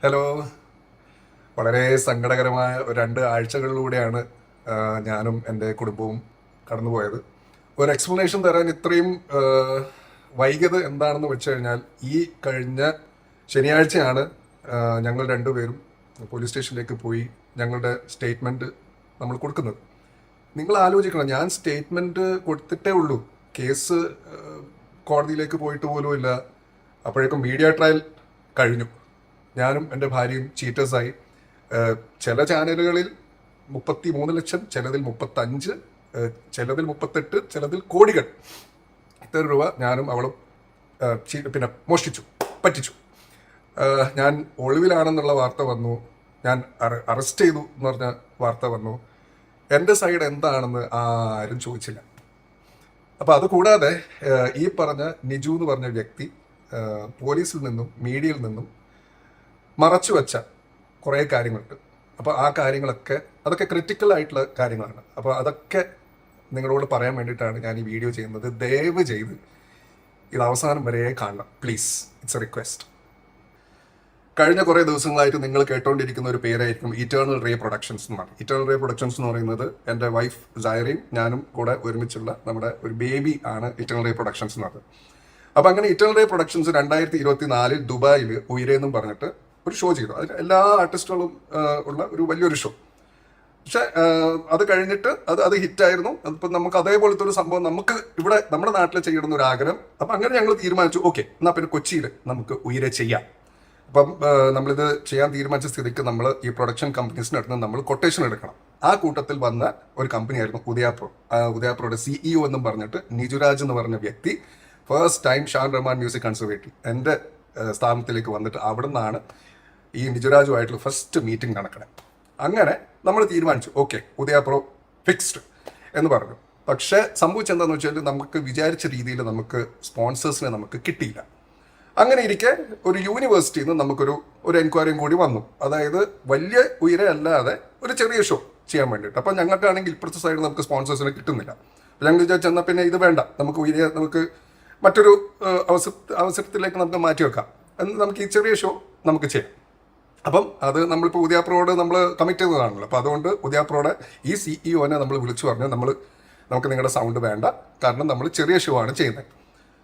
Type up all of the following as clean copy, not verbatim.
Hello. വളരെ സങ്കടകരമായ രണ്ട് ആഴ്ചകളിലൂടെയാണ് ഞാനും എൻ്റെ കുടുംബവും കടന്നുപോയത്. ഒരു എക്സ്പ്ലനേഷൻ തരാൻ ഇത്രയും വൈകിയത് എന്താണെന്ന് വെച്ച് കഴിഞ്ഞാൽ, ഈ കഴിഞ്ഞ ശനിയാഴ്ചയാണ് ഞങ്ങൾ രണ്ടുപേരും പോലീസ് സ്റ്റേഷനിലേക്ക് പോയി ഞങ്ങളുടെ സ്റ്റേറ്റ്മെൻറ്റ് നമ്മൾ കൊടുക്കുന്നത്. നിങ്ങൾ ആലോചിക്കണം, ഞാൻ സ്റ്റേറ്റ്മെൻറ്റ് കൊടുത്തിട്ടേ ഉള്ളൂ, കേസ് കോടതിയിലേക്ക് പോയിട്ട് പോലും ഇല്ല. അപ്പോഴേക്കും മീഡിയ ട്രയൽ കഴിഞ്ഞു. ഞാനും എൻ്റെ ഭാര്യയും ചീറ്റേഴ്സായി. ചില ചാനലുകളിൽ 33 ലക്ഷം, ചിലതിൽ 35, ചിലതിൽ 38, ചിലതിൽ കോടികൾ, ഇത്ര രൂപ ഞാനും അവളും പിന്നെ മോഷ്ടിച്ചു, പറ്റിച്ചു. ഞാൻ ഒളിവിലാണെന്നുള്ള വാർത്ത വന്നു, ഞാൻ അറസ്റ്റ് ചെയ്തു എന്ന് പറഞ്ഞ വാർത്ത വന്നു. എൻ്റെ സൈഡ് എന്താണെന്ന് ആരും ചോദിച്ചില്ല. അപ്പോൾ അതുകൂടാതെ ഈ പറഞ്ഞ നിജു എന്ന് പറഞ്ഞ വ്യക്തി പോലീസിൽ നിന്നും മീഡിയയിൽ നിന്നും മറച്ചു വെച്ച കുറേ കാര്യങ്ങളുണ്ട്. അപ്പോൾ ആ കാര്യങ്ങളൊക്കെ, അതൊക്കെ ക്രിട്ടിക്കൽ ആയിട്ടുള്ള കാര്യങ്ങളാണ്. അപ്പോൾ അതൊക്കെ നിങ്ങളോട് പറയാൻ വേണ്ടിയിട്ടാണ് ഞാൻ ഈ വീഡിയോ ചെയ്യുന്നത്. ദയവ് ചെയ്ത് ഇത് അവസാനം വരെ കാണണം, പ്ലീസ്. It's A request. കഴിഞ്ഞ കുറേ ദിവസങ്ങളായിട്ട് നിങ്ങൾ കേട്ടോണ്ടിരിക്കുന്ന ഒരു പേരായിരിക്കും ഇറ്റേണൽ റേ പ്രൊഡക്ഷൻസ് എന്നാണ്. ഇറ്റേണൽ റേ പ്രൊഡക്ഷൻസ് എന്ന് പറയുന്നത് എൻ്റെ വൈഫ് സൈറയും ഞാനും കൂടെ ഒരുമിച്ചുള്ള നമ്മുടെ ഒരു ബേബി ആണ് ഇറ്റേണൽ റേ പ്രൊഡക്ഷൻസ് എന്ന് പറയുന്നത്. അപ്പം അങ്ങനെ ഇറ്റേണൽ റേ പ്രൊഡക്ഷൻസ് 2024 ദുബായിൽ ഉയരെന്നും പറഞ്ഞിട്ട് ഒരു ഷോ ചെയ്തു. അതിൽ എല്ലാ ആർട്ടിസ്റ്റുകളും ഉള്ള ഒരു വലിയൊരു ഷോ. പക്ഷെ അത് കഴിഞ്ഞിട്ട് അത് ഹിറ്റായിരുന്നു. അതിപ്പോൾ നമുക്ക് അതേപോലത്തെ ഒരു സംഭവം നമുക്ക് ഇവിടെ നമ്മുടെ നാട്ടിൽ ചെയ്യണമെന്ന് ഒരു ആഗ്രഹം. അപ്പം അങ്ങനെ ഞങ്ങൾ തീരുമാനിച്ചു, ഓക്കെ, എന്നാൽ പിന്നെ കൊച്ചിയിൽ നമുക്ക് ഉയരെ ചെയ്യാം. അപ്പം നമ്മളിത് ചെയ്യാൻ തീരുമാനിച്ച സ്ഥിതിക്ക് നമ്മൾ ഈ പ്രൊഡക്ഷൻ കമ്പനീസിൻ്റെ അടുത്ത് നമ്മൾ കൊട്ടേഷൻ എടുക്കണം. ആ കൂട്ടത്തിൽ വന്ന ഒരു കമ്പനിയായിരുന്നു ഉദയാപ്രോ. ഉദയാപ്രോയുടെ CEO എന്നും പറഞ്ഞിട്ട് നിജുരാജ് എന്ന് പറഞ്ഞ വ്യക്തി first time Shaan Rahman music conservatory എൻ്റെ സ്ഥാപനത്തിലേക്ക് വന്നിട്ട് അവിടെ നിന്നാണ് ഈ നിജുരാജുമായിട്ടുള്ള ഫസ്റ്റ് മീറ്റിംഗ് നടക്കണേ. അങ്ങനെ നമ്മൾ തീരുമാനിച്ചു, ഓക്കെ, ഉദയാപ്രോ ഫിക്സ്ഡ് എന്ന് പറഞ്ഞു. പക്ഷേ സംഭവിച്ചെന്താണെന്ന് വെച്ചാൽ, നമുക്ക് വിചാരിച്ച രീതിയിൽ നമുക്ക് സ്പോൺസേഴ്സിനെ നമുക്ക് കിട്ടിയില്ല. അങ്ങനെ ഇരിക്കെ ഒരു യൂണിവേഴ്സിറ്റിയിൽ നിന്ന് നമുക്കൊരു എൻക്വയറിയും കൂടി വന്നു. അതായത് വലിയ ഉയരല്ലാതെ ഒരു ചെറിയ ഷോ ചെയ്യാൻ വേണ്ടിയിട്ട്. അപ്പം ഞങ്ങൾക്കാണെങ്കിൽ ഇപ്പുറത്തെ സൈഡിൽ നമുക്ക് സ്പോൺസേഴ്സിനെ കിട്ടുന്നില്ല. അപ്പം ഞങ്ങൾ വിചാരിച്ചു, എന്നാൽ പിന്നെ ഇത് വേണ്ട, നമുക്ക് മറ്റൊരു അവസരത്തിലേക്ക് നമുക്ക് മാറ്റി വെക്കാം, നമുക്ക് ഈ ചെറിയ ഷോ നമുക്ക് ചെയ്യാം. അപ്പം അത് നമ്മളിപ്പോൾ ഉദയാപ്രോയോട് നമ്മൾ കമ്മിറ്റ് ചെയ്തതാണല്ലോ. അപ്പോൾ അതുകൊണ്ട് ഉദയാപ്രോയുടെ ഈ CEOനെ നമ്മൾ വിളിച്ചു പറഞ്ഞു, നമുക്ക് നിങ്ങളുടെ സൗണ്ട് വേണ്ട, കാരണം നമ്മൾ ചെറിയ ഷോ ആണ് ചെയ്യുന്നത്.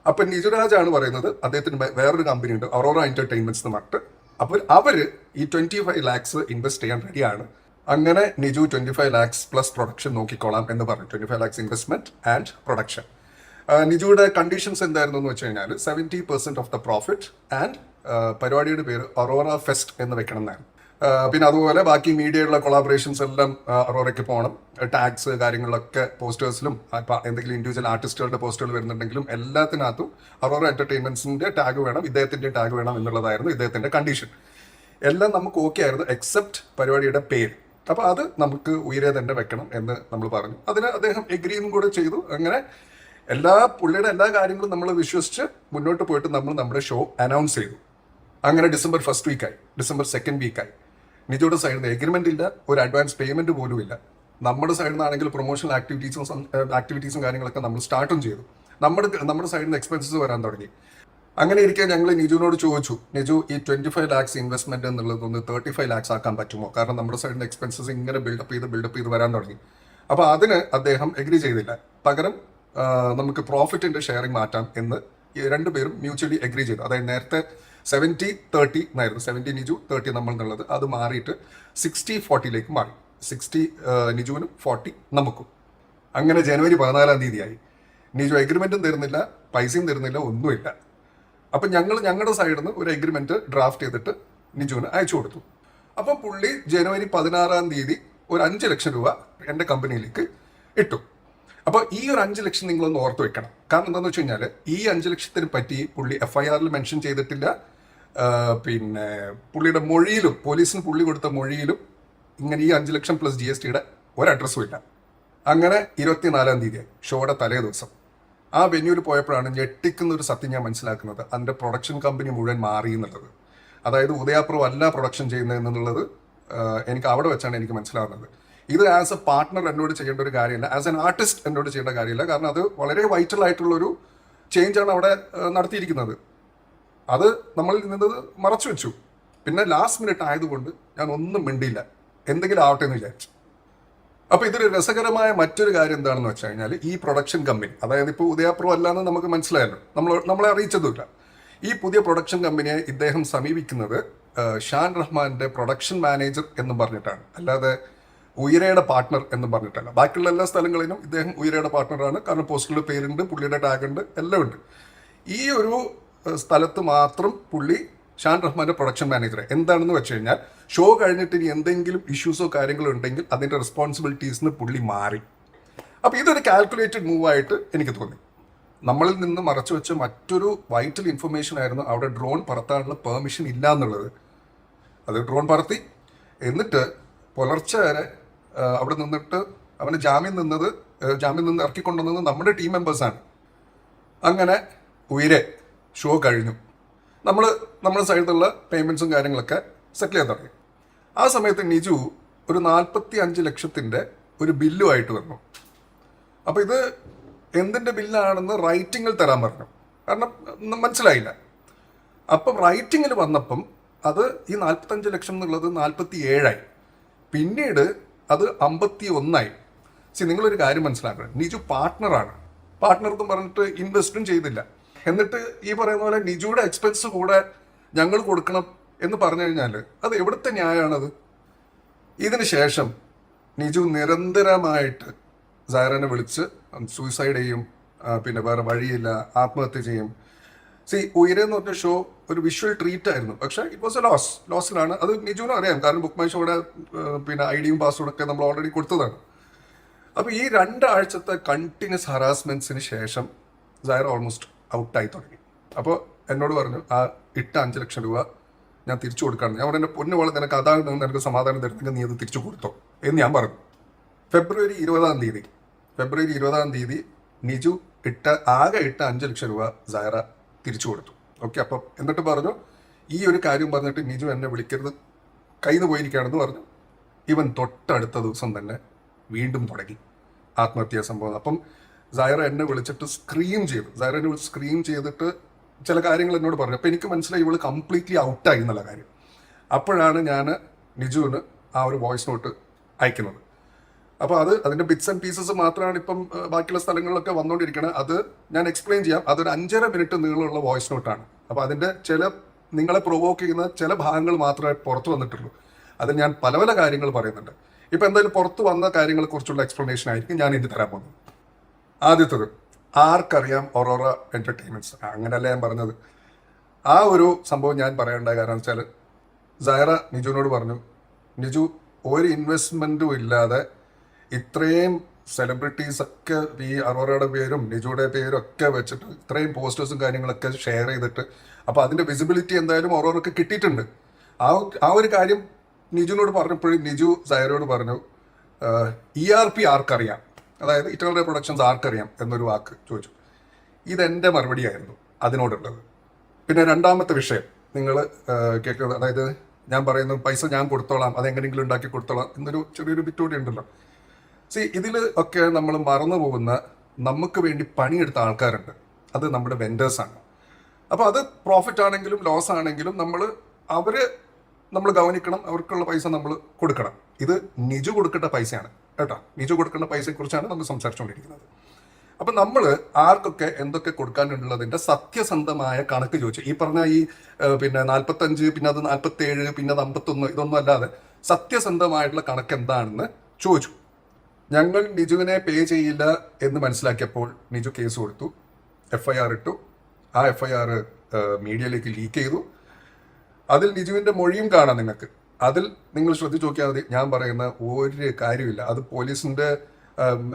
അപ്പം നിജുരാജാണ് പറയുന്നത്, അദ്ദേഹത്തിന് വേറൊരു കമ്പനി ഉണ്ട്, അറോറ എൻ്റർടൈൻമെൻറ്റ്സ് എന്ന് പറഞ്ഞിട്ട്. അപ്പോൾ അവർ ഈ 25 lakhs ഇൻവെസ്റ്റ് ചെയ്യാൻ റെഡിയാണ്. അങ്ങനെ നിജു 25 lakhs പ്ലസ് പ്രൊഡക്ഷൻ നോക്കിക്കോളാം എന്ന് പറഞ്ഞു. 25 lakhs ഇൻവെസ്റ്റ്മെന്റ് ആൻഡ് പ്രൊഡക്ഷൻ. നിജുയുടെ കണ്ടീഷൻസ് എന്തായിരുന്നു എന്ന് വെച്ച് കഴിഞ്ഞാൽ 70% ഓഫ് ദ പ്രോഫിറ്റ് ആൻഡ് പരിപാടിയുടെ പേര് അറോറ ഫെസ്റ്റ് എന്ന് വെക്കണം എന്നാണ്. പിന്നെ അതുപോലെ ബാക്കി മീഡിയയുള്ള കൊളാബറേഷൻസ് എല്ലാം അറോറയ്ക്ക് പോകണം. ടാഗ്സ് കാര്യങ്ങളിലൊക്കെ പോസ്റ്റേഴ്സിലും എന്തെങ്കിലും ഇൻഡിവിജ്വൽ ആർട്ടിസ്റ്റുകളുടെ പോസ്റ്ററുകൾ വരുന്നുണ്ടെങ്കിലും എല്ലാത്തിനകത്തും അറോറ എൻ്റർടൈൻമെൻറ്റ്സിൻ്റെ ടാഗ് വേണം, ഇദ്ദേഹത്തിൻ്റെ ടാഗ് വേണം എന്നുള്ളതായിരുന്നു ഇദ്ദേഹത്തിൻ്റെ കണ്ടീഷൻ. എല്ലാം നമുക്ക് ഓക്കെ ആയിരുന്നു, എക്സെപ്റ്റ് പരിപാടിയുടെ പേര്. അപ്പോൾ അത് നമുക്ക് ഉയരെ തന്നെ വെക്കണം എന്ന് നമ്മൾ പറഞ്ഞു. അതിന് അദ്ദേഹം എഗ്രിയും കൂടെ ചെയ്തു. അങ്ങനെ പുള്ളിയുടെ എല്ലാ കാര്യങ്ങളും നമ്മൾ വിശ്വസിച്ച് മുന്നോട്ട് പോയിട്ട് നമ്മൾ നമ്മുടെ ഷോ അനൗൺസ് ചെയ്തു. അങ്ങനെ ഡിസംബർ 1st വീക്കായി, ഡിസംബർ 2nd വീക്കായി. നിജോയുടെ സൈഡിൽ നിന്ന് എഗ്രിമെന്റ് ഇല്ല, ഒരു അഡ്വാൻസ് പേയ്മെന്റ് പോലും ഇല്ല. നമ്മുടെ സൈഡിൽ നിന്നാണെങ്കിൽ പ്രൊമോഷണൽ ആക്ടിവിറ്റീസും കാര്യങ്ങളൊക്കെ നമ്മൾ സ്റ്റാർട്ടും ചെയ്തു. നമ്മുടെ സൈഡിൽ നിന്ന് എക്സ്പെൻസസ് വരാൻ തുടങ്ങി. അങ്ങനെ ഇരിക്കെ ഞങ്ങൾ നിജുവിനോട് ചോദിച്ചു, നിജു, ഈ 25 lakhs ഇൻവെസ്റ്റ്മെന്റ് എന്നുള്ളതൊന്ന് 35 lakhs ആക്കാൻ പറ്റുമോ? കാരണം നമ്മുടെ സൈഡിൽ നിന്ന് എക്സ്പെൻസസ് ഇങ്ങനെ ബിൽഡപ്പ് ചെയ്ത് വരാൻ തുടങ്ങി. അപ്പോൾ അതിന് അദ്ദേഹം എഗ്രി ചെയ്തില്ല. പകരം നമുക്ക് പ്രോഫിറ്റിന്റെ ഷെയറിംഗ് മാറ്റാം എന്ന് രണ്ടുപേരും മ്യൂച്വലി എഗ്രി ചെയ്തു. അതായത് നേരത്തെ 70-30 എന്നായിരുന്നു, 70 നിജു 30 നമ്മൾ എന്നുള്ളത്, അത് മാറിയിട്ട് 60-40 മാറി. 60 നിജുവിനും 40 നമുക്കും. അങ്ങനെ ജനുവരി 14 നിജു എഗ്രിമെന്റും തരുന്നില്ല, പൈസയും തരുന്നില്ല, ഒന്നുമില്ല. അപ്പം ഞങ്ങളുടെ സൈഡിൽ നിന്ന് ഒരു എഗ്രിമെന്റ് ഡ്രാഫ്റ്റ് ചെയ്തിട്ട് നിജുവിന് അയച്ചു കൊടുത്തു. അപ്പം പുള്ളി ജനുവരി 16 ഒരു 5 ലക്ഷം രൂപ എൻ്റെ കമ്പനിയിലേക്ക് ഇട്ടു. അപ്പോൾ ഈ ഒരു 5 ലക്ഷം നിങ്ങളൊന്ന് ഓർത്ത് വെക്കണം. കാരണം എന്താണെന്ന് വെച്ച് കഴിഞ്ഞാൽ, ഈ 5 ലക്ഷത്തിനെ പറ്റി പുള്ളി FIR മെൻഷൻ ചെയ്തിട്ടില്ല. പിന്നെ പുള്ളിയുടെ മൊഴിയിലും, പോലീസിന് പുള്ളി കൊടുത്ത മൊഴിയിലും ഇങ്ങനെ ഈ 5 ലക്ഷം പ്ലസ് GSTയുടെ ഒരു അഡ്രസ്സും ഇല്ല. അങ്ങനെ 24 ഷോയുടെ തലേ ദിവസം ആ വെന്യൂവിൽ പോയപ്പോഴാണ് ഞെട്ടിക്കുന്ന ഒരു സത്യം ഞാൻ മനസ്സിലാക്കുന്നത്. അതിൻ്റെ പ്രൊഡക്ഷൻ കമ്പനി മുഴുവൻ മാറി എന്നുള്ളത്. അതായത് ഉദയാപ്രോ അല്ല പ്രൊഡക്ഷൻ ചെയ്യുന്നത് എന്നുള്ളത് എനിക്ക് അവിടെ വെച്ചാണ് എനിക്ക് മനസ്സിലാവുന്നത്. ഇത് ആസ് എ പാർട്ട്ണർ എന്നോട് ചെയ്യേണ്ട ഒരു കാര്യമില്ല, ആസ് എൻ ആർട്ടിസ്റ്റ് എന്നോട് ചെയ്യേണ്ട കാര്യമില്ല. കാരണം അത് വളരെ വൈറ്റൽ ആയിട്ടുള്ളൊരു ചേഞ്ചാണ് അവിടെ നടത്തിയിരിക്കുന്നത്. അത് നമ്മളിൽ നിന്നത് മറച്ചു വെച്ചു. പിന്നെ ലാസ്റ്റ് മിനിറ്റ് ആയതുകൊണ്ട് ഞാൻ ഒന്നും മിണ്ടിയില്ല, എന്തെങ്കിലും ആവട്ടെ എന്ന് വിചാരിച്ചു. അപ്പൊ ഇതൊരു രസകരമായ മറ്റൊരു കാര്യം എന്താണെന്ന് വെച്ച് കഴിഞ്ഞാൽ, ഈ പ്രൊഡക്ഷൻ കമ്പനി, അതായത് ഇപ്പോൾ ഉദയപ്രോ അല്ലാന്ന് നമുക്ക് മനസ്സിലായല്ലോ, നമ്മളെ അറിയിച്ചതുമില്ല. ഈ പുതിയ പ്രൊഡക്ഷൻ കമ്പനിയെ ഇദ്ദേഹം സമീപിക്കുന്നത് ഷാൻ റഹ്മാന്റെ പ്രൊഡക്ഷൻ മാനേജർ എന്നും പറഞ്ഞിട്ടാണ്, അല്ലാതെ ഉയരയുടെ പാർട്ട്ണർ എന്നും പറഞ്ഞിട്ടല്ല. ബാക്കിയുള്ള എല്ലാ സ്ഥലങ്ങളിലും ഇദ്ദേഹം ഉയരയുടെ പാർട്ട്ണറാണ്. കാരണം പോസ്റ്ററിൽ പേരുണ്ട്, പുള്ളിയുടെ ടാഗ് ഉണ്ട്, എല്ലാം ഉണ്ട്. ഈ ഒരു സ്ഥലത്ത് മാത്രം പുള്ളി ഷാൻ റഹ്മാന്റെ പ്രൊഡക്ഷൻ മാനേജർ. എന്താണെന്ന് വെച്ച് കഴിഞ്ഞാൽ, ഷോ കഴിഞ്ഞിട്ട് ഇനി എന്തെങ്കിലും ഇഷ്യൂസോ കാര്യങ്ങളോ ഉണ്ടെങ്കിൽ അതിന്റെ റെസ്പോൺസിബിലിറ്റീസിന് പുള്ളി മാറി. അപ്പൊ ഇതൊരു കാൽക്കുലേറ്റഡ് മൂവ് ആയിട്ട് എനിക്ക് തോന്നി. നമ്മളിൽ നിന്ന് മറച്ചു വെച്ച മറ്റൊരു വൈറ്റൽ ഇൻഫർമേഷൻ ആയിരുന്നു അവിടെ ഡ്രോൺ പറത്താനുള്ള പെർമിഷൻ ഇല്ല എന്നുള്ളത്. അത് ഡ്രോൺ പറത്തി, എന്നിട്ട് പുലർച്ചെ വരെ അവിടെ നിന്നിട്ട് അവന് ജാമ്യം നിന്ന് ഇറക്കിക്കൊണ്ടുവന്നത് നമ്മുടെ ടീം മെമ്പേഴ്സാണ്. അങ്ങനെ ഉയരെ ഷോ കഴിഞ്ഞു. നമ്മുടെ സൈഡിലുള്ള പേയ്മെന്റ്സും കാര്യങ്ങളൊക്കെ സെറ്റിൽ ചെയ്യാൻ തുടങ്ങി. ആ സമയത്ത് നിജു ഒരു 45 ലക്ഷത്തിന്റെ ഒരു ബില്ലുമായിട്ട് വന്നു. അപ്പൊ ഇത് എന്തിന്റെ ബില്ലാണെന്ന് റൈറ്റിങ്ങിൽ തരാൻ പറഞ്ഞു. കാരണം മനസ്സിലായില്ല. അപ്പം റൈറ്റിങ്ങിൽ വന്നപ്പം അത് ഈ 45 ലക്ഷം എന്നുള്ളത് 47 പിന്നീട് അത് 51. നിങ്ങളൊരു കാര്യം മനസ്സിലാക്കണം, നിജു പാർട്ട്ണറാണ്. പാർട്ട്ണർ എന്ന് പറഞ്ഞിട്ട് ഇൻവെസ്റ്റും ചെയ്തില്ല. എന്നിട്ട് ഈ പറയുന്ന പോലെ നിജുയുടെ എക്സ്പെൻസ് കൂടെ ഞങ്ങൾ കൊടുക്കണം എന്ന് പറഞ്ഞു കഴിഞ്ഞാൽ അത് എവിടുത്തെ ന്യായമാണത്? ഇതിന് ശേഷം നിജു നിരന്തരമായിട്ട് സൈറനെ വിളിച്ച് സൂയിസൈഡ് ചെയ്യും, പിന്നെ വേറെ വഴിയില്ല, ആത്മഹത്യ ചെയ്യും. ഉയരെന്ന് പറഞ്ഞ ഷോ ഒരു വിഷ്വൽ ട്രീറ്റ് ആയിരുന്നു, പക്ഷെ ഇറ്റ് വാസ് എ ലോസിലാണ്. അത് നിജുവിനും അറിയാം, കാരണം ബുക്ക് മൈ ഷോയുടെ പിന്നെ ഐഡിയും പാസ്വേഡും ഒക്കെ നമ്മൾ ഓൾറെഡി കൊടുത്തതാണ്. അപ്പൊ ഈ 2 ആഴ്ചത്തെ കണ്ടിന്യൂസ് ഹറാസ്മെന്റ്സിന് ശേഷം സൈറ ഓൾമോസ്റ്റ് ഔട്ടായി തുടങ്ങി. അപ്പോൾ എന്നോട് പറഞ്ഞു, ആ ഇട്ട 5 ലക്ഷം രൂപ ഞാൻ തിരിച്ചു കൊടുക്കാണ്. ഞാൻ പറഞ്ഞു, പൊന്നു പോലെ നിനക്ക് അതാണ് നിനക്ക് സമാധാനം തരുന്നെങ്കിൽ നീ അത് തിരിച്ചു കൊടുത്തോ എന്ന് ഞാൻ പറഞ്ഞു. ഫെബ്രുവരി 20-ാം തീയതി നിജു ആകെ ഇട്ട 5 ലക്ഷം രൂപ സൈറ തിരിച്ചു കൊടുത്തു. ഓക്കെ. അപ്പം എന്നിട്ട് പറഞ്ഞു, ഈ ഒരു കാര്യം പറഞ്ഞിട്ട് നിജു എന്നെ വിളിക്കരുത്, കയ്യിൽ നിന്ന് പോയിരിക്കുകയാണെന്ന് പറഞ്ഞു. ഇവൻ തൊട്ടടുത്ത ദിവസം തന്നെ വീണ്ടും തുടങ്ങി ആത്മഹത്യാ സംഭവം. അപ്പം സൈറ എന്നെ വിളിച്ചിട്ട് സ്ക്രീം ചെയ്തിട്ട് ചില കാര്യങ്ങൾ എന്നോട് പറഞ്ഞു. അപ്പം എനിക്ക് മനസ്സിലായി ഇവള് കംപ്ലീറ്റ്ലി ഔട്ടായി എന്നുള്ള കാര്യം. അപ്പോഴാണ് ഞാൻ നിജുവിന് ആ ഒരു വോയിസ് നോട്ട് അയക്കുന്നത്. അപ്പോൾ അതിന്റെ ബിറ്റ്സ് ആൻഡ് പീസസ് മാത്രമാണ് ഇപ്പം ബാക്കിയുള്ള സ്ഥലങ്ങളിലൊക്കെ വന്നുകൊണ്ടിരിക്കുന്നത്. അത് ഞാൻ എക്സ്പ്ലെയിൻ ചെയ്യാം. അതൊരു 5.5 മിനിറ്റ് നീളമുള്ള വോയിസ് നോട്ടാണ്. അപ്പോൾ അതിന്റെ നിങ്ങളെ പ്രൊവോക്ക് ചെയ്യുന്ന ചില ഭാഗങ്ങൾ മാത്രമേ പുറത്തു വന്നിട്ടുള്ളൂ. അതിൽ ഞാൻ പല കാര്യങ്ങൾ പറയുന്നുണ്ട്. ഇപ്പൊ എന്തായാലും പുറത്തു വന്ന കാര്യങ്ങളെ കുറിച്ചുള്ള എക്സ്പ്ലനേഷൻ ആയിരിക്കും ഞാൻ ഇനി തരാൻ പോകുന്നത്. ആദ്യത്തത്, ആർക്കറിയാം ഒറോറ എന്റർടൈൻമെന്റ്സ്? അങ്ങനെയല്ല ഞാൻ പറഞ്ഞത്. ആ ഒരു സംഭവം ഞാൻ പറയേണ്ട കാരണം വെച്ചാൽ, സൈറ നിജുവിനോട് പറഞ്ഞു, നിജു ഒരു ഇൻവെസ്റ്റ്മെന്റും ഇല്ലാതെ ഇത്രയും സെലിബ്രിറ്റീസ് ഒക്കെ ഈ അറോറയുടെ പേരും നിജുയുടെ പേരും ഒക്കെ വെച്ചിട്ട് ഇത്രയും പോസ്റ്റേഴ്സും കാര്യങ്ങളൊക്കെ ഷെയർ ചെയ്തിട്ട്, അപ്പൊ അതിന്റെ വിസിബിലിറ്റി എന്തായാലും അറോറക്ക് കിട്ടിയിട്ടുണ്ട്. ആ ഒരു കാര്യം നിജുവിനോട് പറഞ്ഞപ്പോഴും നിജു സൈറയോട് പറഞ്ഞു, ERP ആർക്കറിയാം, അതായത് ഇറ്റേണൽ പ്രൊഡക്ഷൻസ് ആർക്കറിയാം എന്നൊരു വാക്ക് ചോദിച്ചു. ഇതെന്റെ മറുപടിയായിരുന്നു അതിനോടുള്ളത്. പിന്നെ രണ്ടാമത്തെ വിഷയം നിങ്ങൾ കേൾക്കുന്നത്, അതായത് ഞാൻ പറയുന്നത് പൈസ ഞാൻ കൊടുത്തോളാം, അതെങ്ങനെയെങ്കിലും ഉണ്ടാക്കി കൊടുത്തോളാം എന്നൊരു ചെറിയൊരു ബിറ്റോടി ഉണ്ടല്ലോ. ഇതിൽ ഒക്കെ നമ്മൾ മറന്നു പോകുന്ന, നമുക്ക് വേണ്ടി പണിയെടുത്ത ആൾക്കാരുണ്ട്. അത് നമ്മുടെ വെൻഡേഴ്സാണ്. അപ്പോൾ അത് പ്രോഫിറ്റ് ആണെങ്കിലും ലോസ് ആണെങ്കിലും നമ്മൾ ഗവനിക്കണം, അവർക്കുള്ള പൈസ നമ്മൾ കൊടുക്കണം. ഇത് നിജു കൊടുക്കേണ്ട പൈസയാണ് കേട്ടോ. നിജു കൊടുക്കേണ്ട പൈസയെക്കുറിച്ചാണ് നമ്മൾ സംസാരിച്ചുകൊണ്ടിരിക്കുന്നത്. അപ്പം നമ്മൾ ആർക്കൊക്കെ എന്തൊക്കെ കൊടുക്കാനുള്ളതിന്റെ സത്യസന്ധമായ കണക്ക് ചോദിച്ചു. ഈ പറഞ്ഞ പിന്നെ 45, പിന്നെ അത് 47, പിന്നെ അത് 51, ഇതൊന്നും അല്ലാതെ സത്യസന്ധമായിട്ടുള്ള കണക്ക് എന്താണെന്ന് ചോദിച്ചു. ഞങ്ങൾ നിജുവിനെ പേ ചെയ്യില്ല എന്ന് മനസ്സിലാക്കിയപ്പോൾ നിജു കേസ് കൊടുത്തു, FIR ഇട്ടു. ആ FIR മീഡിയയിലേക്ക് ലീക്ക് ചെയ്തു. അതിൽ നിജുവിന്റെ മൊഴിയും കാണാം നിങ്ങൾക്ക്. അതിൽ നിങ്ങൾ ശ്രദ്ധിച്ചു നോക്കിയാൽ മതി. ഞാൻ പറയുന്ന ഒരു കാര്യമില്ല.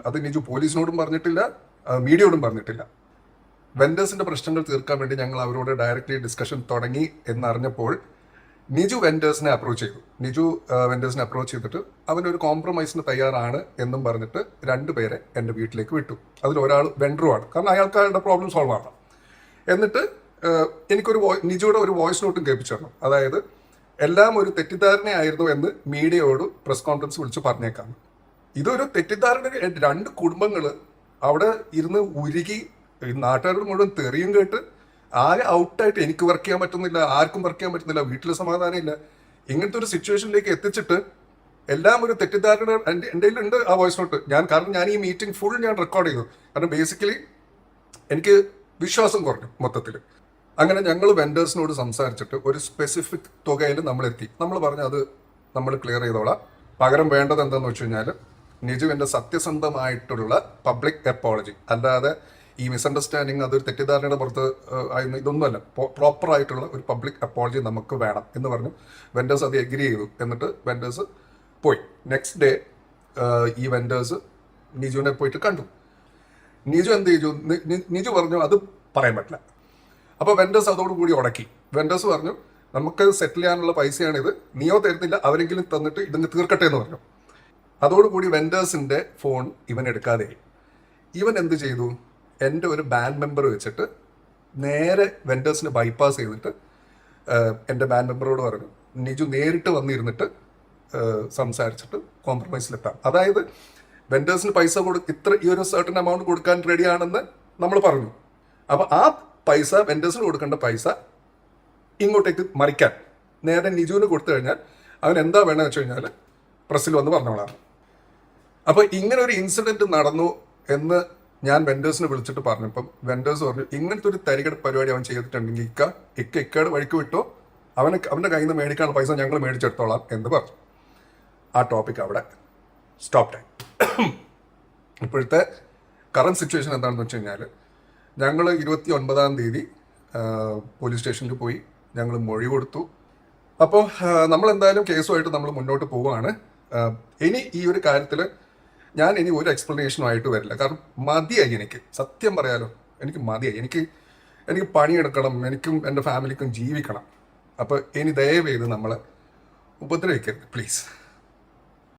അത് നിജു പോലീസിനോടും പറഞ്ഞിട്ടില്ല, മീഡിയയോടും പറഞ്ഞിട്ടില്ല. വെൻഡേഴ്സിന്റെ പ്രശ്നങ്ങൾ തീർക്കാൻ വേണ്ടി ഞങ്ങൾ അവരോട് ഡയറക്റ്റ്ലി ഡിസ്കഷൻ തുടങ്ങി എന്നറിഞ്ഞപ്പോൾ നിജു വെൻഡേഴ്സിനെ അപ്രോച്ച് ചെയ്തിട്ട് അവനൊരു കോംപ്രമൈസിന് തയ്യാറാണ് എന്നും പറഞ്ഞിട്ട് 2 പേരെ എൻ്റെ വീട്ടിലേക്ക് വിട്ടു. അതിലൊരാൾ വെൻഡറുമാണ്, കാരണം അയാൾക്ക് അയാളുടെ പ്രോബ്ലം സോൾവ് ആണ്. എന്നിട്ട് എനിക്കൊരു നിജുയുടെ ഒരു വോയിസ് നോട്ടും കേൾപ്പിച്ചു തരണം. അതായത് എല്ലാം ഒരു തെറ്റിദ്ധാരണയായിരുന്നു എന്ന് മീഡിയയോട് പ്രസ് കോൺഫറൻസ് വിളിച്ച് പറഞ്ഞേക്കാം. ഇതൊരു തെറ്റിദ്ധാരണ. 2 കുടുംബങ്ങൾ അവിടെ ഇരുന്ന് ഉരുകി, നാട്ടുകാരുടെ മുഴുവൻ തെറിയും കേട്ട് ആകെ ഔട്ടായിട്ട് എനിക്ക് വർക്ക് ചെയ്യാൻ പറ്റുന്നില്ല, ആർക്കും വർക്ക് ചെയ്യാൻ പറ്റുന്നില്ല, വീട്ടിൽ സമാധാനം ഇല്ല. ഇങ്ങനത്തെ ഒരു സിറ്റുവേഷനിലേക്ക് എത്തിച്ചിട്ട് എല്ലാം ഒരു തെറ്റിദ്ധാരണ എൻ്റെ ഉണ്ട് ആ വോയിസ് നോട്ട്. കാരണം ഞാൻ ഈ മീറ്റിംഗ് ഫുൾ ഞാൻ റെക്കോർഡ് ചെയ്തു. കാരണം ബേസിക്കലി എനിക്ക് വിശ്വാസം കുറഞ്ഞു മൊത്തത്തിൽ. അങ്ങനെ ഞങ്ങൾ വെൻഡേഴ്സിനോട് സംസാരിച്ചിട്ട് ഒരു സ്പെസിഫിക് തുകയിൽ നമ്മൾ എത്തി. നമ്മൾ പറഞ്ഞു അത് നമ്മൾ ക്ലിയർ ചെയ്തോളാം. പകരം വേണ്ടത് എന്താണെന്ന് വെച്ച് കഴിഞ്ഞാൽ നിജുവിൻ്റെ സത്യസന്ധമായിട്ടുള്ള പബ്ലിക് അപ്പോളജി, അല്ലാതെ ഈ മിസ്അണ്ടർസ്റ്റാൻഡിങ് അതൊരു തെറ്റിദ്ധാരണയുടെ പുറത്ത് ആയിരുന്നു ഇതൊന്നുമല്ല, പ്രോപ്പർ ആയിട്ടുള്ള ഒരു പബ്ലിക് അപ്പോളജി നമുക്ക് വേണം എന്ന് പറഞ്ഞു. വെൻഡേഴ്സ് അത് എഗ്രി ചെയ്തു. എന്നിട്ട് വെൻഡേഴ്സ് പോയി. നെക്സ്റ്റ് ഡേ ഈ വെൻഡേഴ്സ് നിജുവിനെ പോയിട്ട് കണ്ടു. നിജു എന്ത് ചെയ്തു? നിജു പറഞ്ഞു അത് പറയാൻ പറ്റില്ല. അപ്പോൾ വെൻഡേഴ്സ് അതോടുകൂടി ഉടക്കി. വെൻഡേഴ്സ് പറഞ്ഞു നമുക്ക് സെറ്റിൽ ചെയ്യാനുള്ള പൈസയാണിത്, നീയോ തരുന്നില്ല, അവരെങ്കിലും തന്നിട്ട് ഇതിന് തീർക്കട്ടെ എന്ന് പറഞ്ഞു. അതോടുകൂടി വെൻഡേഴ്സിൻ്റെ ഫോൺ ഇവൻ എടുക്കാതെ ഇവൻ എന്ത് ചെയ്തു? എൻ്റെ ഒരു ബാൻഡ് മെമ്പർ വെച്ചിട്ട് നേരെ വെൻഡേഴ്സിനെ ബൈപ്പാസ് ചെയ്തിട്ട് എൻ്റെ ബാൻഡ് മെമ്പറോട് പറഞ്ഞു നിജു നേരിട്ട് വന്നിരുന്നിട്ട് സംസാരിച്ചിട്ട് കോംപ്രമൈസിലെത്താം. അതായത് വെൻഡേഴ്സിന് പൈസ ഈ ഒരു സർട്ടൻ എമൗണ്ട് കൊടുക്കാൻ റെഡിയാണെന്ന് നമ്മൾ പറഞ്ഞു. അപ്പോൾ ആ പൈസ, വെൻഡേഴ്സിന് കൊടുക്കേണ്ട പൈസ ഇങ്ങോട്ടേക്ക് മറിക്കാൻ നേരെ നിജുവിന് കൊടുത്തു കഴിഞ്ഞാൽ അവൻ എന്താ വേണമെന്ന് വെച്ച് കഴിഞ്ഞാൽ പ്രസ്സിൽ വന്ന് പറഞ്ഞോളാം. അപ്പോൾ ഇങ്ങനെ ഒരു ഇൻസിഡൻറ്റ് നടന്നു എന്ന് ഞാൻ വെൻഡേഴ്സിനെ വിളിച്ചിട്ട് പറഞ്ഞപ്പം വെൻഡേഴ്സ് പറഞ്ഞു ഇങ്ങനത്തെ ഒരു തരികട പരിപാടി അവൻ ചെയ്തിട്ടുണ്ടെങ്കിൽ ഇക്കയുടെ വഴിക്ക് വിട്ടോ, അവൻ്റെ കയ്യിൽ നിന്ന് മേടിക്കാനുള്ള പൈസ ഞങ്ങൾ മേടിച്ചെടുത്തോളാം എന്ന് പറഞ്ഞു. ആ ടോപ്പിക് അവിടെ സ്റ്റോപ്പ് ആയി. ഇപ്പോഴത്തെ കറണ്ട് സിറ്റുവേഷൻ എന്താണെന്ന് വെച്ച് കഴിഞ്ഞാൽ ഞങ്ങൾ 29-ാം തീയതി പോലീസ് സ്റ്റേഷനിൽ പോയി ഞങ്ങൾ മൊഴി കൊടുത്തു. അപ്പോൾ നമ്മളെന്തായാലും കേസുമായിട്ട് നമ്മൾ മുന്നോട്ട് പോവുകയാണ്. ഇനി ഈ ഒരു കാര്യത്തിൽ ഞാൻ ഇനി ഒരു എക്സ്പ്ലനേഷനുമായിട്ട് വരില്ല. കാരണം മതിയായി, എനിക്ക് സത്യം പറയാലോ, എനിക്ക് മതിയായി. എനിക്ക് പണിയെടുക്കണം, എനിക്കും എൻ്റെ ഫാമിലിക്കും ജീവിക്കണം. അപ്പോൾ ഇനി ദയവ് ചെയ്ത് നമ്മളെ ഉപദ്രവിക്കരുത് പ്ലീസ്.